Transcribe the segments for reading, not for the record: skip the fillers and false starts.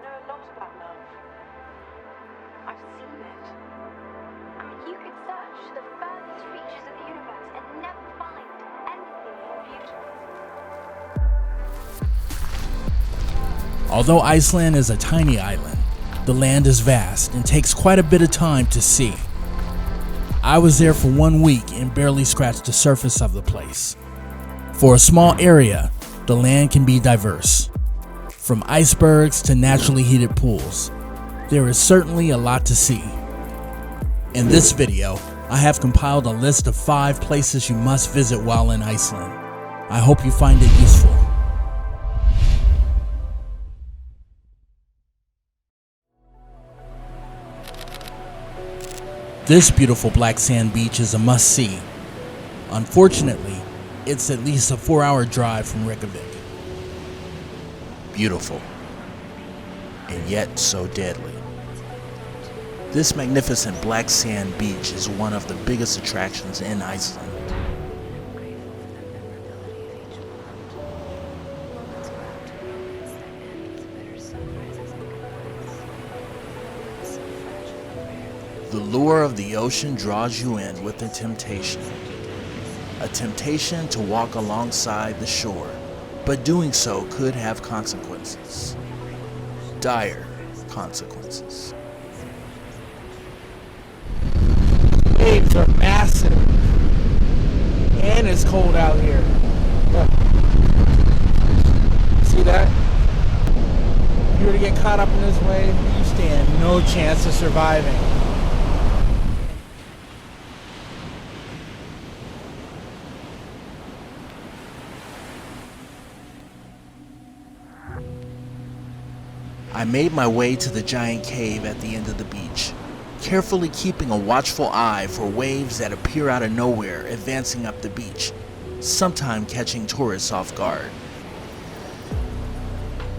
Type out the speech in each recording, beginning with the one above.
know a lot about love. I've seen it. I mean, you could search the furthest reaches of the universe and never find anything more beautiful. Although Iceland is a tiny island, the land is vast and takes quite a bit of time to see. I was there for 1 week and barely scratched the surface of the place. For a small area, the land can be diverse. From icebergs to naturally heated pools, there is certainly a lot to see. In this video, I have compiled a list of 5 places you must visit while in Iceland. I hope you find it useful. This beautiful black sand beach is a must-see. Unfortunately, it's at least a 4-hour drive from Reykjavik. Beautiful, and yet so deadly. This magnificent black sand beach is one of the biggest attractions in Iceland. The lure of the ocean draws you in with a temptation to walk alongside the shore, but doing so could have consequences, dire consequences. Waves are massive, and it's cold out here. Look. See that? If you were to get caught up in this wave, you stand no chance of surviving. I made my way to the giant cave at the end of the beach, carefully keeping a watchful eye for waves that appear out of nowhere advancing up the beach, sometimes catching tourists off guard.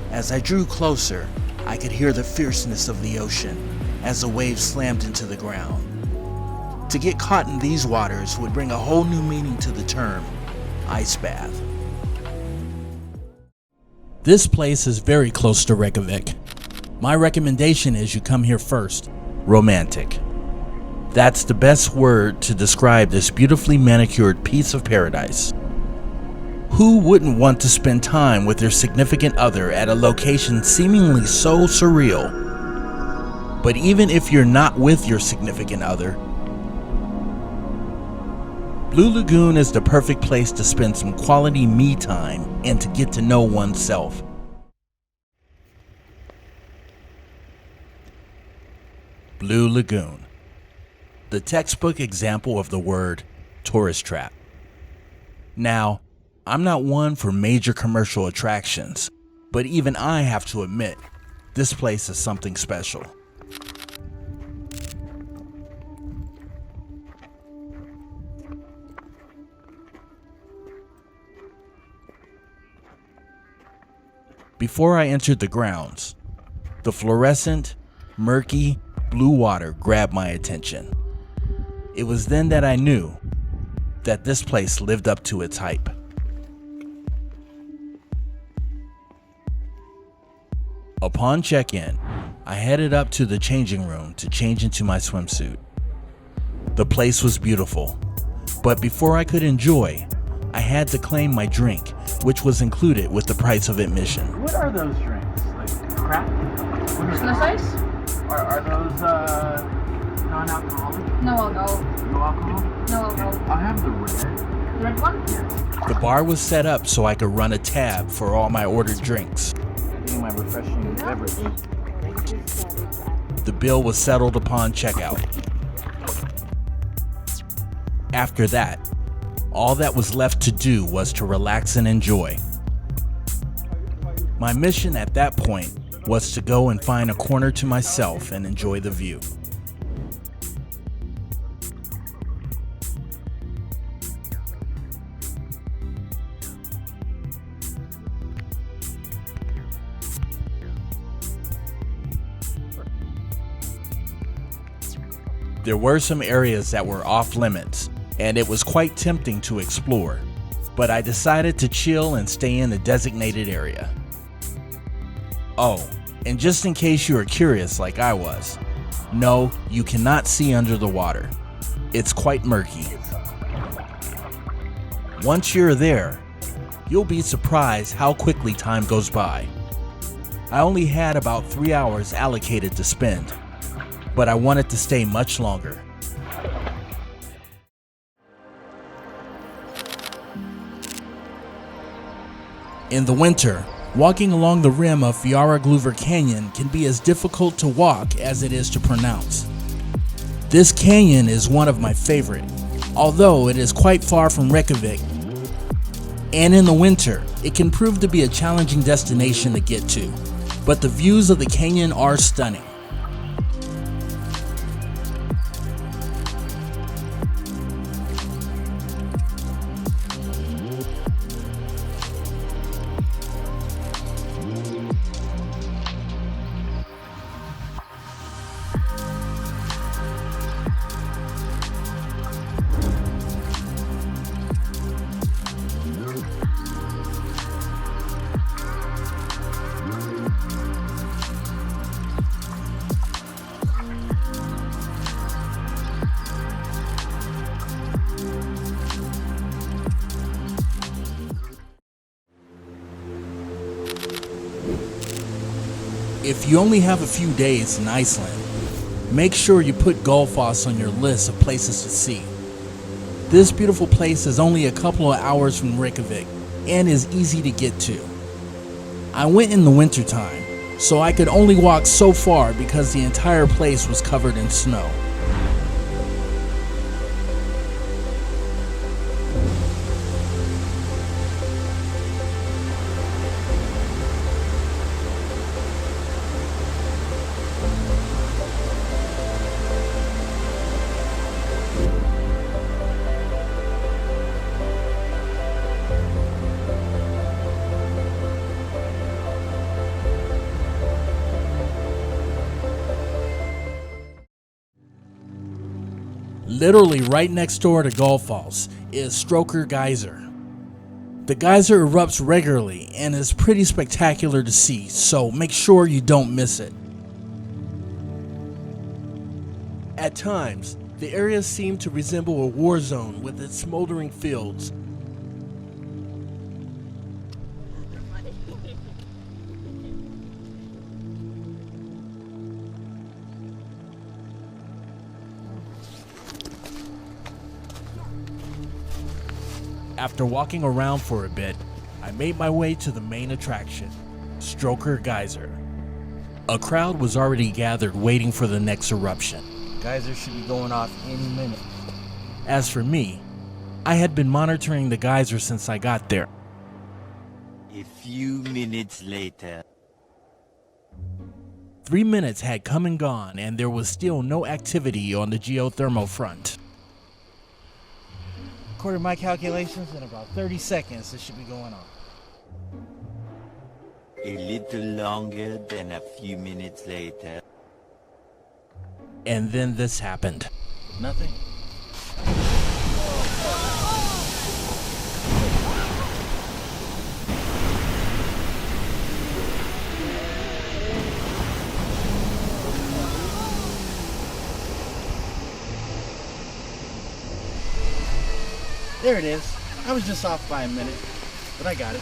As I drew closer, I could hear the fierceness of the ocean as the waves slammed into the ground. To get caught in these waters would bring a whole new meaning to the term ice bath. This place is very close to Reykjavik. My recommendation is you come here first. Romantic. That's the best word to describe this beautifully manicured piece of paradise. Who wouldn't want to spend time with their significant other at a location seemingly so surreal? But even if you're not with your significant other, Blue Lagoon is the perfect place to spend some quality me time and to get to know oneself. Blue Lagoon, the textbook example of the word tourist trap. Now, I'm not one for major commercial attractions, but even I have to admit, this place is something special. Before I entered the grounds, the fluorescent, murky, blue water grabbed my attention. It was then that I knew that this place lived up to its hype. Upon check-in, I headed up to the changing room to change into my swimsuit. The place was beautiful, but before I could enjoy, I had to claim my drink, which was included with the price of admission. What are those drinks? Like crap? Snow ice? Are those non-alcoholic? No alcohol. No alcohol? No alcohol. I'll have the red. The red one? Yes. The bar was set up so I could run a tab for all my ordered drinks. Getting my refreshing beverage. The bill was settled upon checkout. After that, all that was left to do was to relax and enjoy. My mission at that point was to go and find a corner to myself and enjoy the view. There were some areas that were off limits, and it was quite tempting to explore, but I decided to chill and stay in the designated area. Oh, And just in case you are curious like I was, no, you cannot see under the water. It's quite murky. Once you're there, you'll be surprised how quickly time goes by. I only had about 3 hours allocated to spend, but I wanted to stay much longer. In the winter, walking along the rim of Fjarðargljúfur Canyon can be as difficult to walk as it is to pronounce. This canyon is one of my favorite, although it is quite far from Reykjavik. And in the winter, it can prove to be a challenging destination to get to, but the views of the canyon are stunning. If you only have a few days in Iceland, make sure you put Gullfoss on your list of places to see. This beautiful place is only a couple of hours from Reykjavik and is easy to get to. I went in the wintertime, so I could only walk so far because the entire place was covered in snow. Literally right next door to Gullfoss is Stroker Geyser. The geyser erupts regularly and is pretty spectacular to see, so make sure you don't miss it. At times, the area seemed to resemble a war zone with its smoldering fields. After walking around for a bit, I made my way to the main attraction, Stroker Geyser. A crowd was already gathered waiting for the next eruption. Geyser should be going off any minute. As for me, I had been monitoring the geyser since I got there. A few minutes later. 3 minutes had come and gone, and there was still no activity on the geothermal front. According to my calculations, in about 30 seconds, this should be going on. A little longer than a few minutes later. And then this happened. Nothing. There it is. I was just off by a minute, but I got it.